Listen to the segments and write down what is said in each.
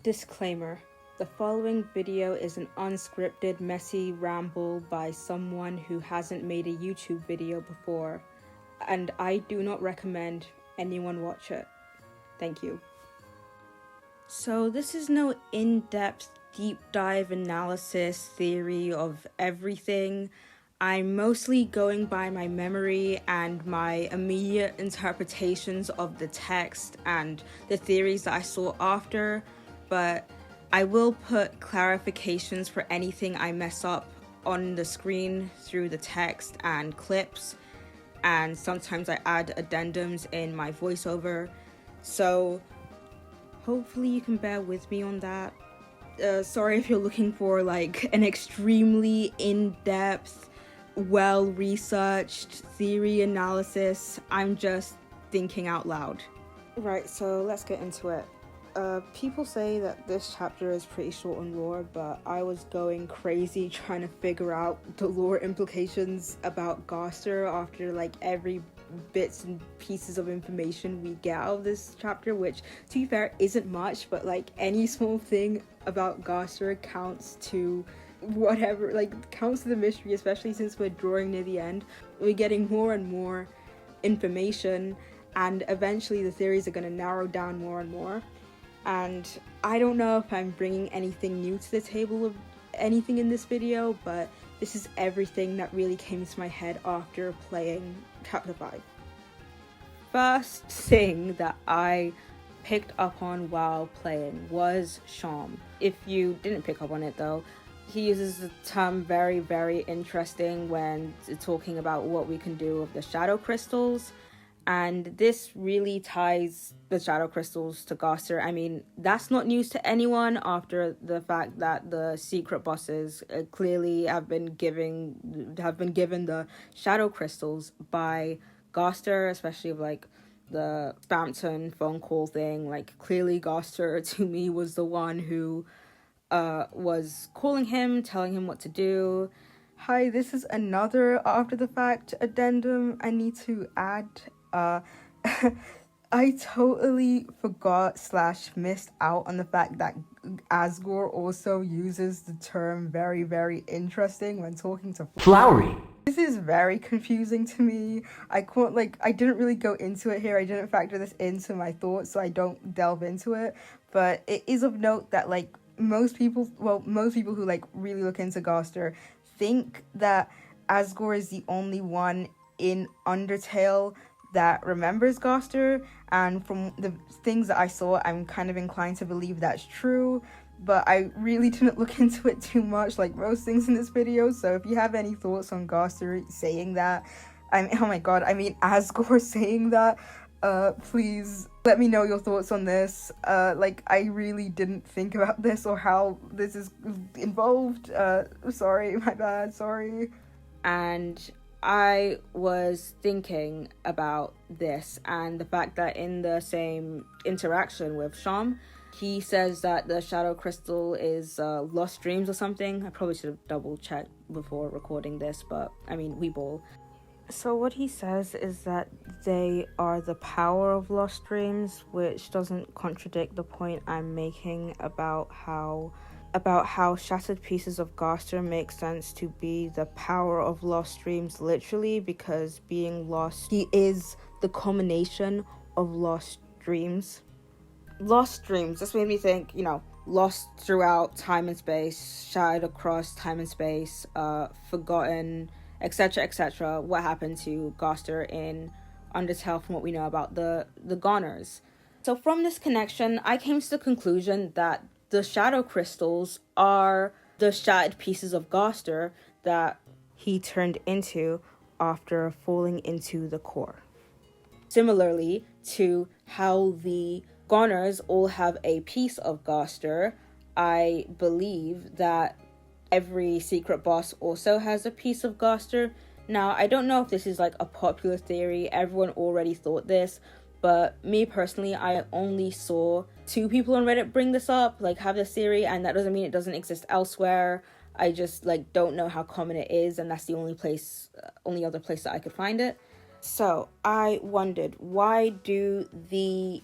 Disclaimer. The following video is an unscripted, messy ramble by someone who hasn't made a YouTube video before, and I do not recommend anyone watch it. Thank you. So this is no in-depth, deep dive analysis theory of everything. I'm mostly going by my memory and my immediate interpretations of the text and the theories that I saw after, but I will put clarifications for anything I mess up on the screen through the text and clips, and sometimes I add addendums in my voiceover, so hopefully you can bear with me on that. Sorry if you're looking for like an extremely in-depth, well-researched theory analysis. I'm just thinking out loud. Right, so let's get into it. People say that this chapter is pretty short on lore, but I was going crazy trying to figure out the lore implications about Gaster after like every bits and pieces of information we get out of this chapter, which to be fair isn't much, but like any small thing about Gaster counts to whatever, like counts to the mystery, especially since we're drawing near the end. We're getting more and more information, and eventually the theories are going to narrow down more and more. And I don't know if I'm bringing anything new to the table of anything in this video, but this is everything that really came to my head after playing chapter 5. First thing that I picked up on while playing was Sham. If you didn't pick up on it though, he uses the term very, very interesting when talking about what we can do with the shadow crystals. And this really ties the shadow crystals to Gaster. I mean, that's not news to anyone after the fact that the secret bosses clearly have been given the shadow crystals by Gaster, especially of like the Spampton phone call thing. Like clearly Gaster to me was the one who was calling him, telling him what to do. Hi, this is another after the fact addendum I need to add. I totally forgot / missed out on the fact that Asgore also uses the term very, very interesting when talking to Flowery. This is very confusing to me. I didn't really go into it here. I didn't factor this into my thoughts, so I don't delve into it. But it is of note that like most people who like really look into Gaster think that Asgore is the only one in Undertale that remembers Gaster, and from the things that I saw, I'm kind of inclined to believe that's true, but I really didn't look into it too much, like most things in this video. So if you have any thoughts on Gaster saying that, Asgore saying that, please let me know your thoughts on this. Like, I really didn't think about this or how this is involved. Sorry, my bad, sorry. And I was thinking about this and the fact that in the same interaction with Sham, he says that the shadow crystal is lost dreams or something. I probably should have double checked before recording this, but I mean, we ball. So what he says is that they are the power of lost dreams, which doesn't contradict the point I'm making about how shattered pieces of Gaster make sense to be the power of lost dreams, literally, because being lost, he is the culmination of lost dreams. Lost dreams, this made me think, lost throughout time and space, shattered across time and space, forgotten, etc., etc. What happened to Gaster in Undertale from what we know about the Goners. So from this connection, I came to the conclusion that the shadow crystals are the shattered pieces of Gaster that he turned into after falling into the core. Similarly to how the Goners all have a piece of Gaster, I believe that every secret boss also has a piece of Gaster. Now, I don't know if this is like a popular theory, everyone already thought this, but me personally, I only saw 2 people on Reddit bring this up, like have this theory, and that doesn't mean it doesn't exist elsewhere. I just like don't know how common it is, and that's the only other place that I could find it. So I wondered, why do the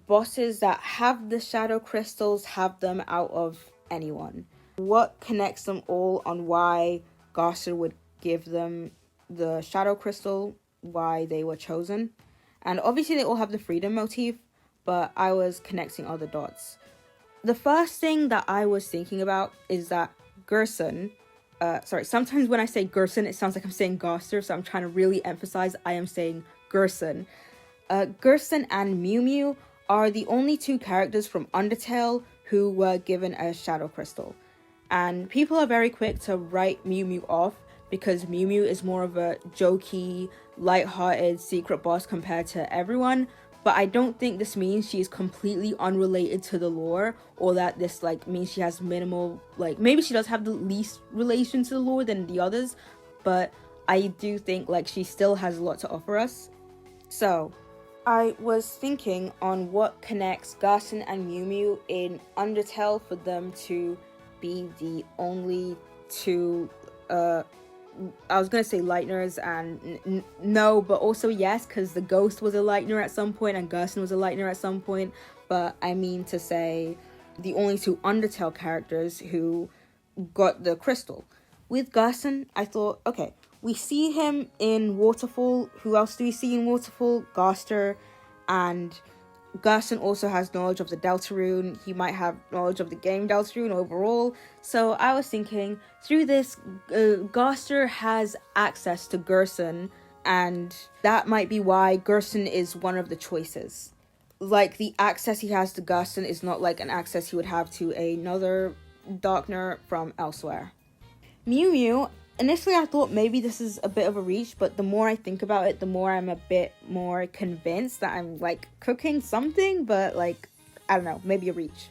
bosses that have the shadow crystals have them out of anyone. What connects them all on why Gaster would give them the shadow crystal, why they were chosen. And obviously they all have the freedom motif, but I was connecting all the dots. The first thing that I was thinking about is that Gerson, sometimes when I say Gerson, it sounds like I'm saying Gaster, so I'm trying to really emphasize I am saying Gerson. Gerson and Mew Mew are the only two characters from Undertale who were given a shadow crystal. And people are very quick to write Mew Mew off because Mew Mew is more of a jokey, light-hearted secret boss compared to everyone. But I don't think this means she's completely unrelated to the lore, or that this means she has minimal, maybe she does have the least relation to the lore than the others, but I do think she still has a lot to offer us. So I was thinking on what connects Garson and Mew Mew in Undertale for them to be the only two, I was gonna say Lighteners, and no, but also yes, because the Ghost was a Lightener at some point and Garson was a Lightener at some point, but I mean to say the only two Undertale characters who got the crystal. With Garson, I thought, okay, we see him in Waterfall. Who else do we see in Waterfall? Gaster. And Garson also has knowledge of the Deltarune. He might have knowledge of the game Deltarune overall. So I was thinking, through this, Gaster has access to Gerson, and that might be why Gerson is one of the choices. The access he has to Gerson is not an access he would have to another Darkner from elsewhere. Mew Mew, initially I thought maybe this is a bit of a reach, but the more I think about it, the more I'm a bit more convinced that I'm cooking something, but I don't know, maybe a reach.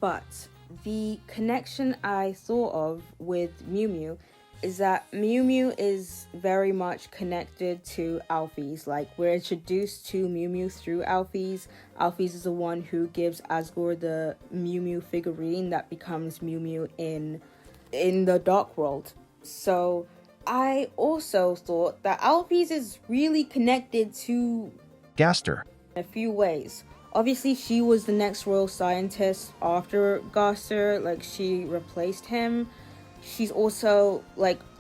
But the connection I thought of with Mew Mew is that Mew Mew is very much connected to Alphys. We're introduced to Mew Mew through Alphys. Alphys is the one who gives Asgore the Mew Mew figurine that becomes Mew Mew in the Dark World. So I also thought that Alphys is really connected to Gaster in a few ways. Obviously, she was the next royal scientist after Gaster, she replaced him. She's also,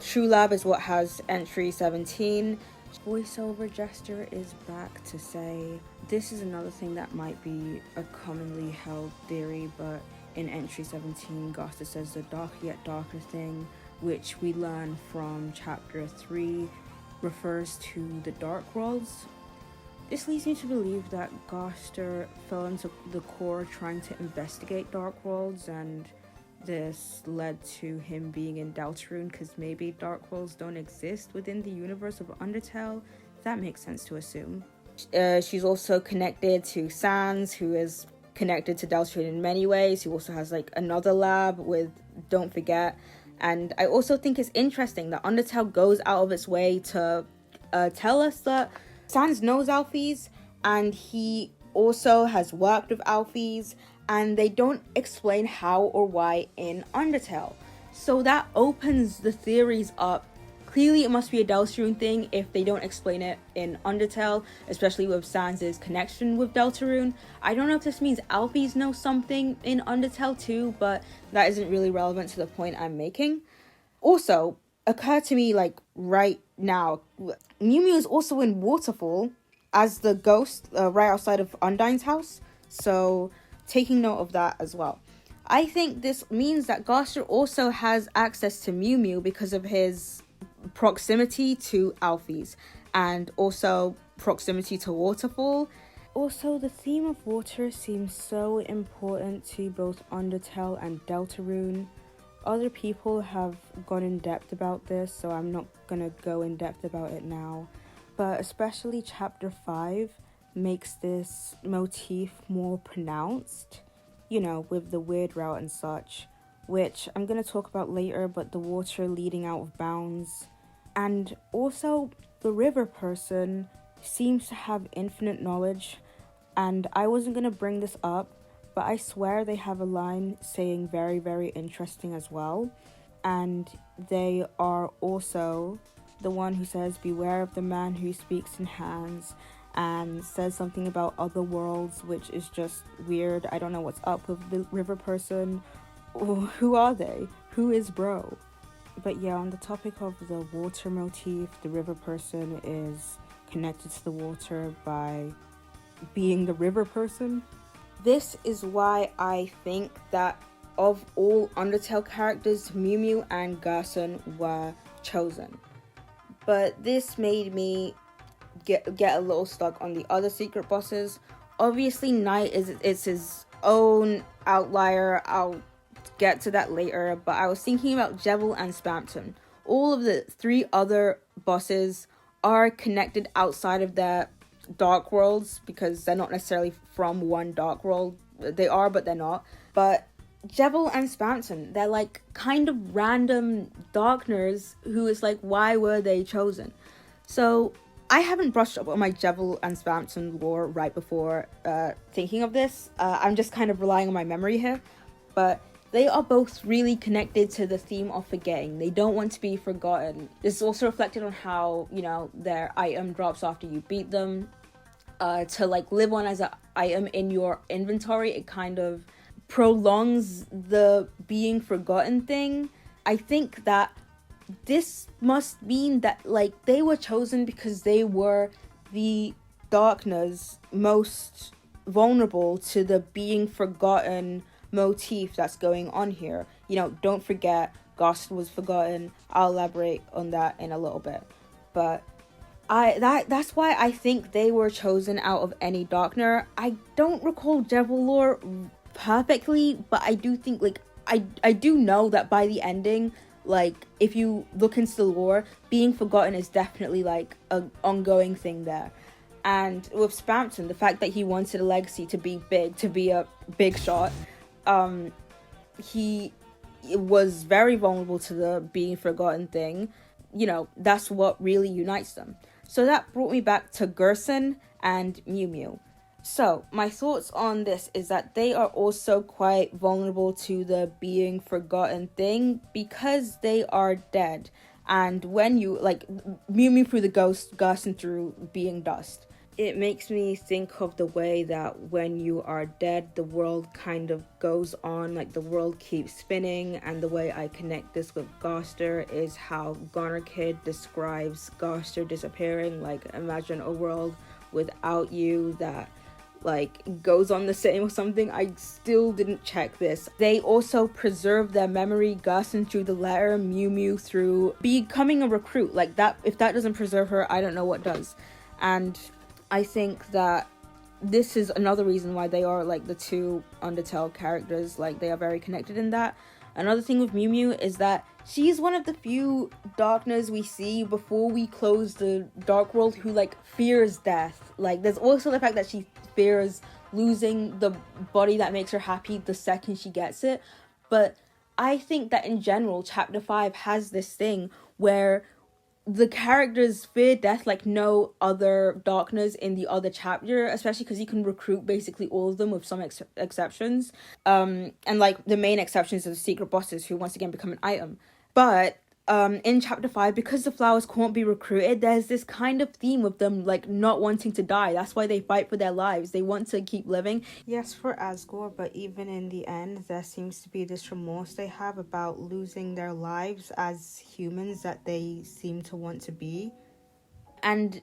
True Lab is what has entry 17. Voiceover Jester is back to say, this is another thing that might be a commonly held theory, but in entry 17, Gaster says the darker yet darker thing, which we learn from chapter 3, refers to the Dark Worlds. This leads me to believe that Gaster fell into the core trying to investigate Dark Worlds, and this led to him being in Deltarune because maybe Dark Worlds don't exist within the universe of Undertale. That makes sense to assume. She's also connected to Sans, who is connected to Deltarune in many ways. He also has another lab with Don't Forget. And I also think it's interesting that Undertale goes out of its way to tell us that Sans knows Alphys, and he also has worked with Alphys, and they don't explain how or why in Undertale. So that opens the theories up. Clearly it must be a Deltarune thing if they don't explain it in Undertale, especially with Sans' connection with Deltarune. I don't know if this means Alphys know something in Undertale too, but that isn't really relevant to the point I'm making. Also, occurred to me right now, Mew Mew is also in Waterfall as the ghost right outside of Undyne's house, so taking note of that as well. I think this means that Gaster also has access to Mew Mew because of his proximity to Alphys and also proximity to Waterfall. Also, the theme of water seems so important to both Undertale and Deltarune. Other people have gone in depth about this, so I'm not gonna go in depth about it now. But especially chapter 5 makes this motif more pronounced, with the weird route and such, which I'm gonna talk about later, but the water leading out of bounds. And also, the river person seems to have infinite knowledge, and I wasn't gonna bring this up, but I swear they have a line saying very, very interesting as well. And they are also the one who says, beware of the man who speaks in hands. and says something about other worlds, which is just weird. I don't know what's up with the river person. Who are they? Who is bro? But yeah, on the topic of the water motif, the river person is connected to the water by being the river person. This is why I think that of all Undertale characters, Mew Mew and Gerson were chosen. But this made me get a little stuck on the other secret bosses. Obviously, Knight is his own outlier. I'll get to that later, but I was thinking about Jevil and Spamton. All of the 3 other bosses are connected outside of their dark worlds because they're not necessarily from one dark world. They are, but they're not. But Jevil and Spamton, they're like kind of random darkners who is like, why were they chosen? So I haven't brushed up on my Jevil and Spamton lore right before thinking of this. I'm just kind of relying on my memory here. But they are both really connected to the theme of forgetting. They don't want to be forgotten. This is also reflected on how, their item drops after you beat them. To like live on as an item in your inventory, it kind of prolongs the being forgotten thing. I think that this must mean that like they were chosen because they were the darkness most vulnerable to the being forgotten motif that's going on here. Don't forget, Ghost was forgotten. I'll elaborate on that in a little bit. But that's why I think they were chosen out of any Darkner. I don't recall Jevil lore perfectly, but I do think like I do know that by the ending, like if you look into the lore, being forgotten is definitely like an ongoing thing there. And with Spamton, the fact that he wanted a legacy to be big, to be a big shot, he was very vulnerable to the being forgotten thing. That's what really unites them. So that brought me back to Gerson and Mew Mew. So my thoughts on this is that they are also quite vulnerable to the being forgotten thing because they are dead. And when you, like, Mew Mew through the ghost, Gerson through being dust. It makes me think of the way that when you are dead, the world kind of goes on, like the world keeps spinning. And the way I connect this with Gaster is how Goner Kid describes Gaster disappearing. Like, imagine a world without you that like goes on the same or something. I still didn't check this. They also preserve their memory, Gerson through the letter, Mew Mew through becoming a recruit. Like that, if that doesn't preserve her, I don't know what does. And I think that this is another reason why they are like the 2 Undertale characters. Like they are very connected in that. Another thing with Mew Mew is that she's one of the few Darkners we see before we close the Dark World who like fears death. Like there's also the fact that she fears losing the body that makes her happy the second she gets it. But I think that in general, Chapter 5 has this thing where the characters fear death like no other Darkness in the other chapter, especially because you can recruit basically all of them with some exceptions. And like the main exceptions are the secret bosses who once again become an item. But in Chapter 5, because the flowers can't be recruited, there's this kind of theme of them like not wanting to die. That's why they fight for their lives. They want to keep living. Yes, for Asgore, but even in the end, there seems to be this remorse they have about losing their lives as humans that they seem to want to be. And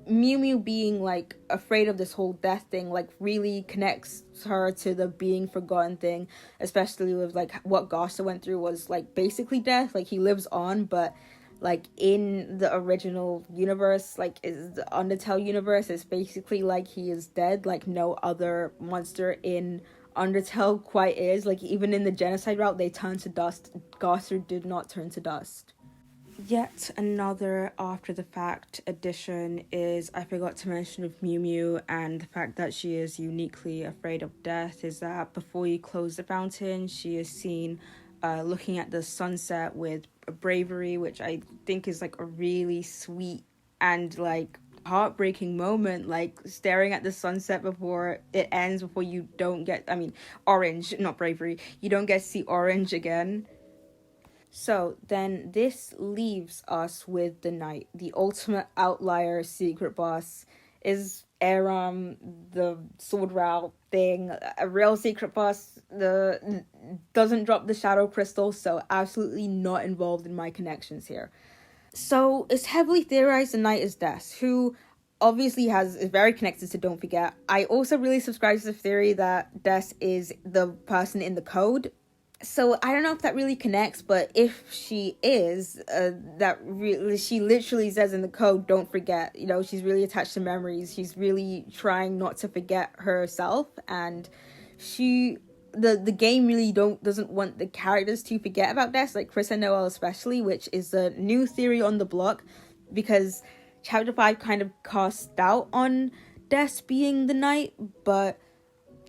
Mew Mew being like afraid of this whole death thing like really connects her to the being forgotten thing, especially with like what Gaster went through was like basically death. Like he lives on, but like in the original universe, like is the Undertale universe, it's basically like he is dead, like no other monster in Undertale quite is. Like even in the genocide route, they turn to dust. Gaster did not turn to dust. Yet another after the fact addition is, I forgot to mention with Mew Mew and the fact that she is uniquely afraid of death, is that before you close the fountain, she is seen looking at the sunset with bravery, which I think is like a really sweet and like heartbreaking moment, like staring at the sunset before it ends, before you don't get, orange, not bravery, you don't get to see orange again. So then this leaves us with the Knight, the ultimate outlier secret boss. Is Aram, the sword route thing, a real secret boss, doesn't drop the shadow crystal, so absolutely not involved in my connections here. So it's heavily theorized the knight is Des, who obviously is very connected to Don't Forget. I also really subscribe to the theory that Des is the person in the code. So I don't know if that really connects, but if she is, she literally says in the code, "Don't forget." You know, she's really attached to memories. She's really trying not to forget herself, and the game really doesn't want the characters to forget about this, like Chris and Noel especially, which is a new theory on the block, because Chapter 5 kind of cast doubt on Des being the knight, but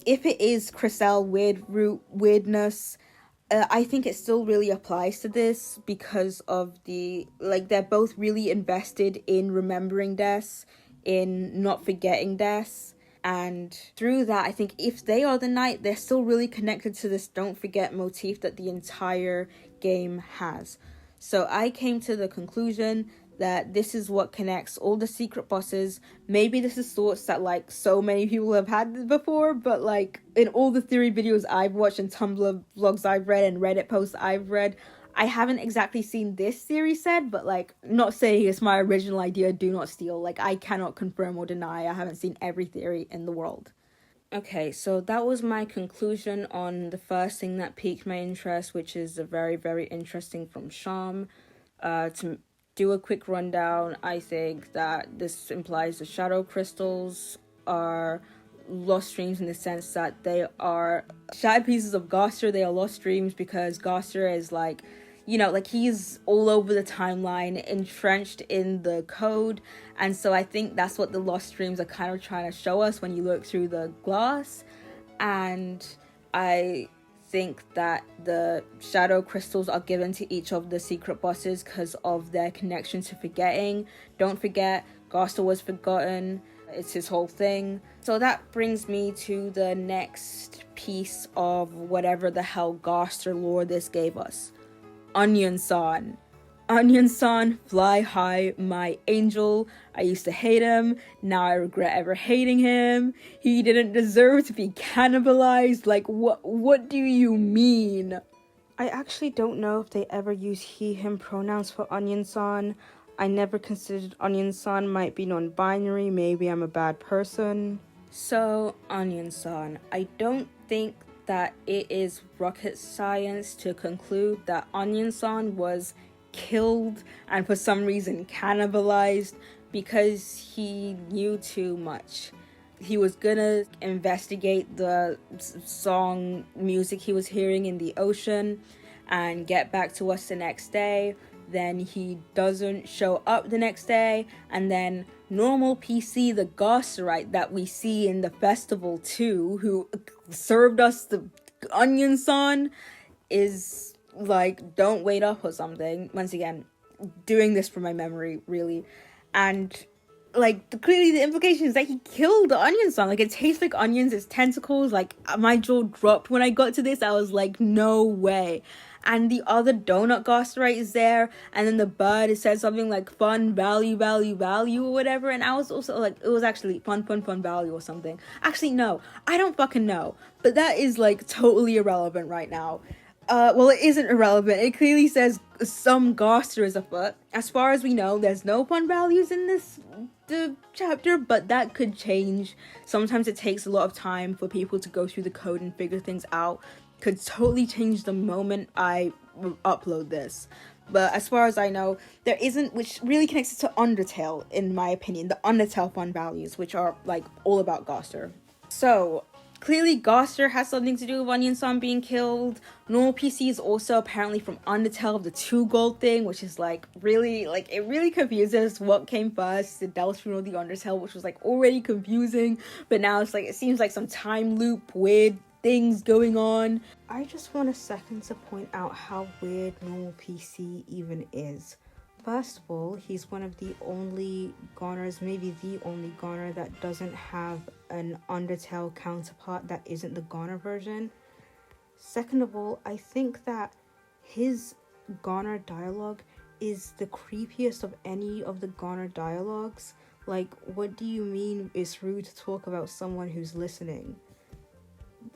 if it is Chriselle weirdness, I think it still really applies to this because of they're both really invested in remembering Des, in not forgetting Des. And through that, I think if they are the knight, they're still really connected to this don't forget motif that the entire game has. So I came to the conclusion that this is what connects all the secret bosses. Maybe this is thoughts that like so many people have had before, but like in all the theory videos I've watched and Tumblr vlogs I've read and Reddit posts I've read, I haven't exactly seen this theory said, but like, not saying it's my original idea, do not steal. Like, I cannot confirm or deny. I haven't seen every theory in the world. Okay, so that was my conclusion on the first thing that piqued my interest, which is a very, very interesting from Sham. To do a quick rundown, I think that this implies the shadow crystals are lost dreams in the sense that they are shattered pieces of Gaster. They are lost dreams because Gaster is like, you know, like he's all over the timeline, entrenched in the code, and so I think that's what the lost dreams are kind of trying to show us when you look through the glass. And I think that the shadow crystals are given to each of the secret bosses because of their connection to forgetting. Don't forget, Gaster was forgotten. It's his whole thing. So that brings me to the next piece of whatever the hell Gaster lore this gave us. Onion-san. Onion-san, fly high, my angel. I used to hate him. Now I regret ever hating him. He didn't deserve to be cannibalized. Like, what do you mean? I actually don't know if they ever use he, him pronouns for Onion-san. I never considered Onion-san might be non-binary. Maybe I'm a bad person. So, Onion-san, I don't think that it is rocket science to conclude that Onion-san was killed and for some reason cannibalized because he knew too much. He was gonna investigate the song music he was hearing in the ocean and get back to us the next day. Then he doesn't show up the next day, and then normal PC, the Gasterite that we see in the festival too, who served us the Onion-san, is like, don't wait up or something. Once again, doing this from my memory, really. And like, clearly the implication is that he killed the Onion-san. Like, it tastes like onions, it's tentacles. Like, my jaw dropped when I got to this. I was like, no way. And the other donut Gasterite is there, and then the bird, it said something like fun, value, value, value, or whatever, and I was also like, it was actually fun, fun, fun, value, or something. Actually, no, I don't fucking know, but that is like totally irrelevant right now. Well, it isn't irrelevant. It clearly says some Gaster is afoot. As far as we know, there's no fun values in the chapter, but that could change. Sometimes it takes a lot of time for people to go through the code and figure things out. Could totally change the moment I upload this. But as far as I know, there isn't, which really connects it to Undertale, in my opinion. The Undertale fun values, which are like all about Gaster. So, clearly Gaster has something to do with Onion-san being killed. Normal PC is also apparently from Undertale, the 2 gold thing, which is like really, like, it really confuses what came first, the Delphin or the Undertale, which was like already confusing, but now it's like, it seems like some time loop, weird things going on. I just want a second to point out how weird normal PC even is. First of all, he's one of the only Goners, maybe the only Goner that doesn't have an Undertale counterpart that isn't the Goner version. Second of all, I think that his Goner dialogue is the creepiest of any of the Goner dialogues. Like, what do you mean it's rude to talk about someone who's listening?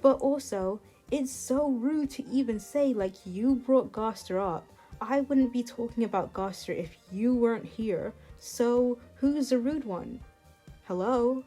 But also, it's so rude to even say, like, you brought Gaster up. I wouldn't be talking about Gaster if you weren't here. So, who's the rude one? Hello?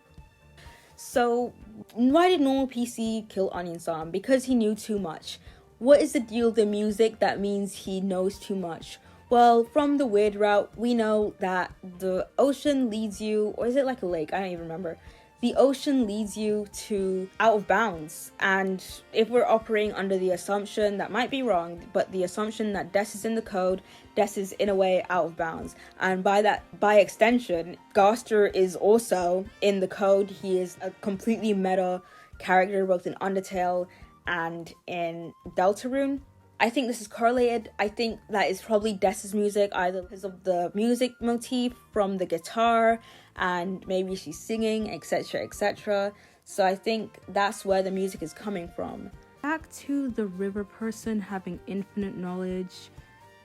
So, why did normal PC kill Onion Song? Because he knew too much. What is the deal with the music that means he knows too much? Well, from the weird route, we know that the ocean leads you, or is it like a lake? I don't even remember. The ocean leads you to out of bounds. And if we're operating under the assumption, that might be wrong, but the assumption that Des is in the code, Des is in a way out of bounds. And by extension, Gaster is also in the code. He is a completely meta character both in Undertale and in Deltarune. I think this is correlated. I think that is probably Des's music, either because of the music motif from the guitar, and maybe she's singing, etc., etc. So I think that's where the music is coming from. Back to the river person having infinite knowledge.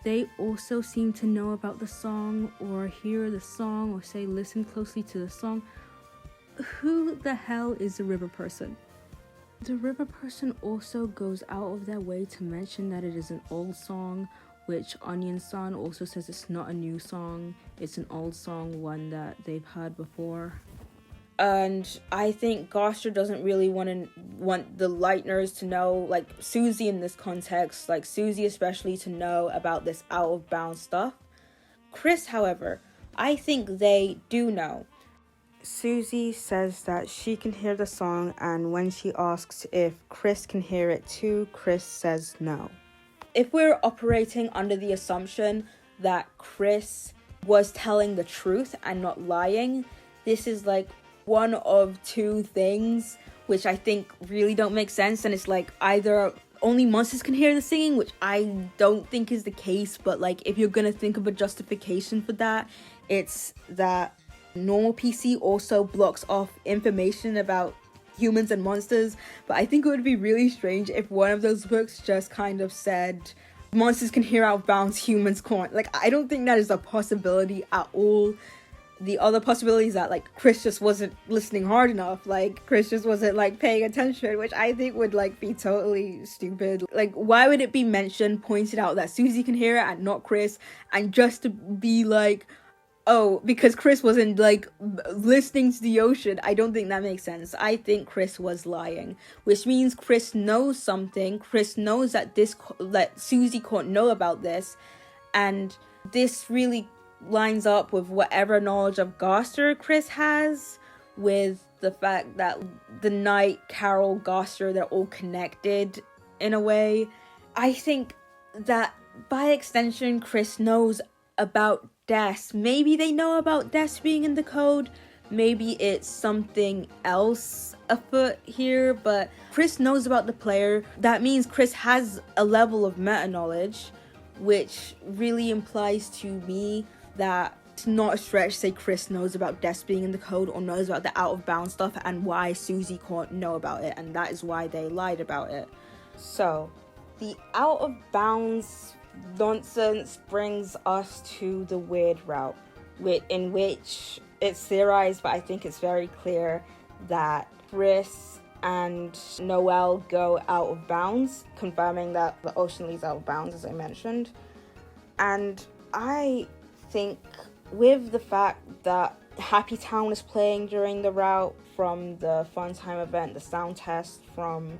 They also seem to know about the song, or hear the song, or say listen closely to the song. Who the hell is the river person? The river person also goes out of their way to mention that it is an old song, which Onion-san also says it's not a new song, it's an old song, one that they've heard before. And I think Gaster doesn't really want the lighteners to know, like Susie in this context, like Susie especially, to know about this out of bounds stuff. Chris, however, I think they do know. Susie says that she can hear the song, and when she asks if Chris can hear it too, Chris says no. If we're operating under the assumption that Chris was telling the truth and not lying, this is like one of two things which I think really don't make sense, and it's like either only monsters can hear the singing, which I don't think is the case, but like if you're gonna think of a justification for that, it's that normal PC also blocks off information about humans and monsters. But I think it would be really strange if one of those books just kind of said monsters can hear out of bounds, humans can't. Like, I don't think that is a possibility at all. The other possibility is that like Chris just wasn't listening hard enough, like Chris just wasn't like paying attention, which I think would like be totally stupid. Like, why would it be mentioned, pointed out that Susie can hear it and not Chris, and just to be like, oh, because Chris wasn't like listening to the ocean? I don't think that makes sense. I think Chris was lying, which means Chris knows something. Chris knows that that Susie can't know about this, and this really lines up with whatever knowledge of Gaster Chris has, with the fact that the Knight, Carol, Gaster, they're all connected in a way. I think that by extension Chris knows about Des. Maybe they know about Des being in the code, maybe it's something else afoot here, but Chris knows about the player. That means Chris has a level of meta knowledge, which really implies to me that it's not a stretch to say Chris knows about Des being in the code, or knows about the out of bounds stuff and why Susie can't know about it, and that is why they lied about it. So the out of bounds nonsense brings us to the weird route, in which it's theorized, but I think it's very clear that Chris and Noelle go out of bounds, confirming that the ocean leads out of bounds, as I mentioned. And I think with the fact that Happy Town is playing during the route from the Fun Time event, the sound test from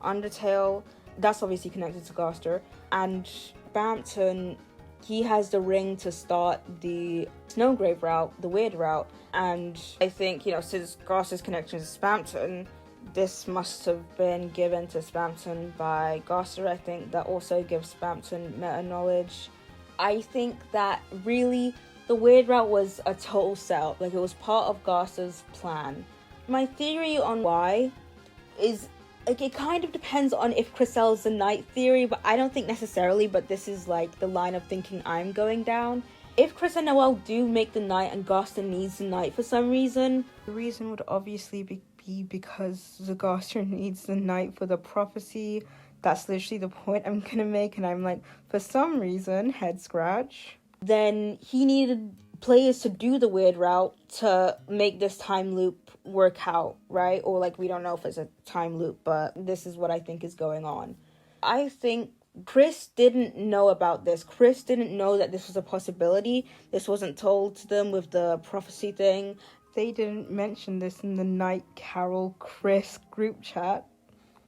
Undertale, that's obviously connected to Gaster, and Bampton, he has the ring to start the Snowgrave route, the weird route, and I think, since Gaster's connection to Spampton, this must have been given to Spampton by Gaster. I think that also gives Spampton meta knowledge. I think that really the weird route was a total setup, like it was part of Gaster's plan. My theory on why is, like, it kind of depends on if Criselle's the Knight theory, but I don't think necessarily, but this is like the line of thinking I'm going down. If Chris and Noelle do make the Knight and Gaster needs the Knight for some reason, the reason would obviously be because the Gaster needs the Knight for the prophecy. That's literally the point I'm gonna make, and I'm like, for some reason, head scratch. Then he needed players to do the weird route to make this time loop work out, right? Or like, we don't know if it's a time loop, but this is what I think is going on. I think Chris didn't know about this. Chris didn't know that this was a possibility. This wasn't told to them with the prophecy thing. They didn't mention this in the Night Carol Chris group chat.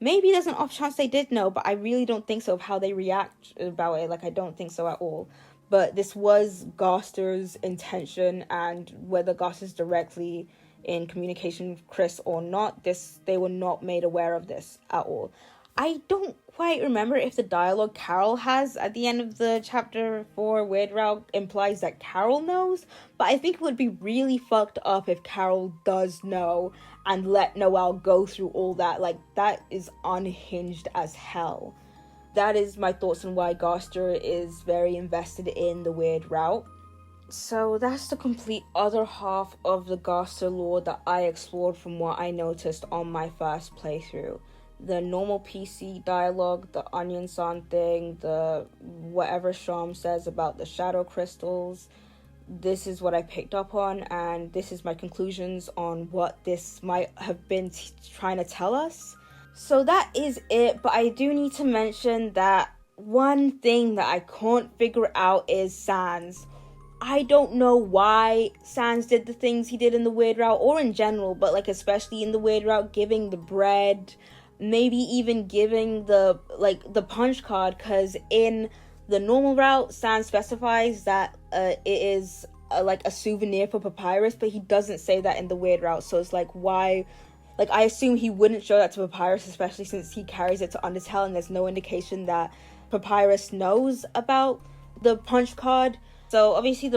Maybe there's an off chance they did know, but I really don't think so of how they react about it. Like, I don't think so at all. But this was Gaster's intention, and whether Gaster's directly in communication with Chris or not, they were not made aware of this at all. I don't quite remember if the dialogue Carol has at the end of the chapter 4 Weird Route implies that Carol knows, but I think it would be really fucked up if Carol does know and let Noelle go through all that. Like, that is unhinged as hell. That is my thoughts on why Gaster is very invested in the Weird Route. So that's the complete other half of the Gaster lore that I explored from what I noticed on my first playthrough. The normal PC dialogue, the onion san thing, the whatever Sham says about the shadow crystals. This is what I picked up on, and this is my conclusions on what this might have been trying to tell us. So that is it, but I do need to mention that one thing that I can't figure out is Sans. I don't know why Sans did the things he did in the Weird Route, or in general, but like especially in the Weird Route, giving the bread, maybe even giving the punch card, because in the normal route Sans specifies that it is a souvenir for Papyrus, but he doesn't say that in the Weird Route. So it's like, why? Like, I assume he wouldn't show that to Papyrus, especially since he carries it to Undertale and there's no indication that Papyrus knows about the punch card. So obviously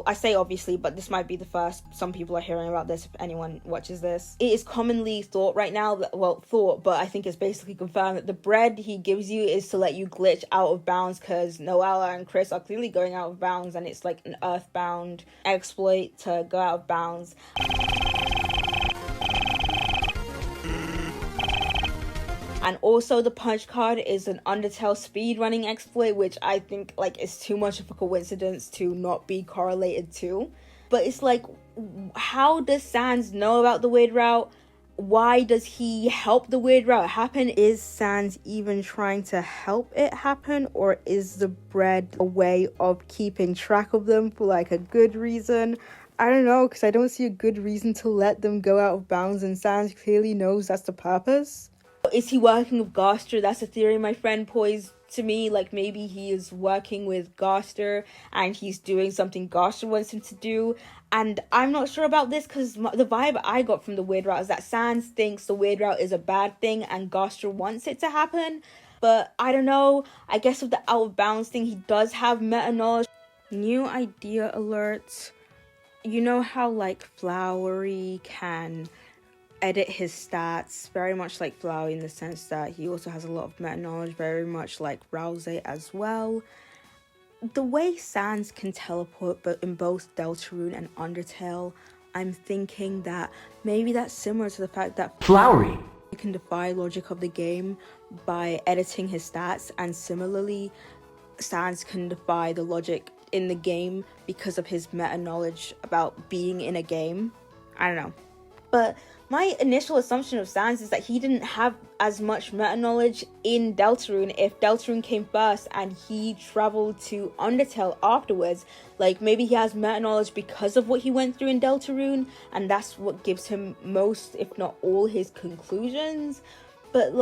I say obviously, but this might be the first some people are hearing about this if anyone watches this. It is commonly thought right now that, but I think it's basically confirmed that the bread he gives you is to let you glitch out of bounds, because Noella and Chris are clearly going out of bounds, and it's like an Earthbound exploit to go out of bounds. And also the punch card is an Undertale speedrunning exploit, which I think is too much of a coincidence to not be correlated to. But it's like, how does Sans know about the Weird Route? Why does he help the Weird Route happen? Is Sans even trying to help it happen? Or is the bread a way of keeping track of them for a good reason? I don't know, because I don't see a good reason to let them go out of bounds, and Sans clearly knows that's the purpose. Is he working with Gaster? That's a theory my friend posed to me. Maybe he is working with Gaster and he's doing something Gaster wants him to do. And I'm not sure about this, because the vibe I got from the Weird Route is that Sans thinks the Weird Route is a bad thing and Gaster wants it to happen. But I don't know. I guess with the out of bounds thing, he does have meta knowledge. New idea alerts. You know how Flowery can edit his stats, very much like Flowey, in the sense that he also has a lot of meta knowledge, very much like Rouse as well. The way Sans can teleport but in both Deltarune and Undertale, I'm thinking that maybe that's similar to the fact that Flowery can defy logic of the game by editing his stats, and similarly Sans can defy the logic in the game because of his meta knowledge about being in a game. I don't know. But my initial assumption of Sans is that he didn't have as much meta knowledge in Deltarune if Deltarune came first and he traveled to Undertale afterwards. Maybe he has meta knowledge because of what he went through in Deltarune, and that's what gives him most, if not all, his conclusions. But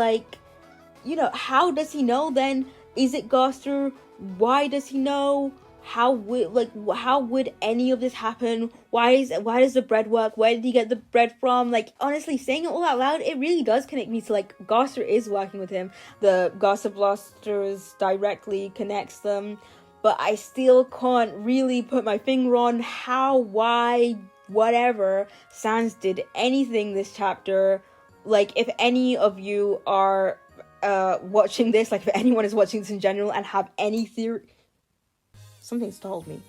how does he know then? Is it Gaster? Why does he know? How would any of this happen? Why does the bread work? Where did he get the bread from? Honestly, saying it all out loud, it really does connect me to Gaster is working with him. The Gaster Blasters directly connects them, but I still can't really put my finger on how, why, whatever Sans did anything this chapter. If any of you are watching this, if anyone is watching this in general and have any theory. Something's told me.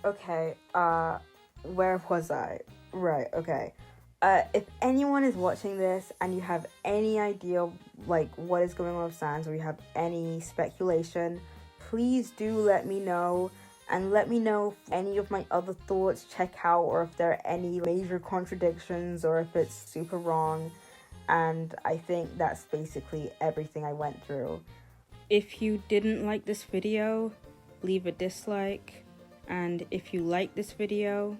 Okay, where was I? Right, okay. If anyone is watching this and you have any idea, what is going on with Sans, or you have any speculation, please do let me know. And let me know if any of my other thoughts check out, or if there are any major contradictions, or if it's super wrong. And I think that's basically everything I went through. If you didn't like this video, leave a dislike. And if you like this video,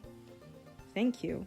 thank you.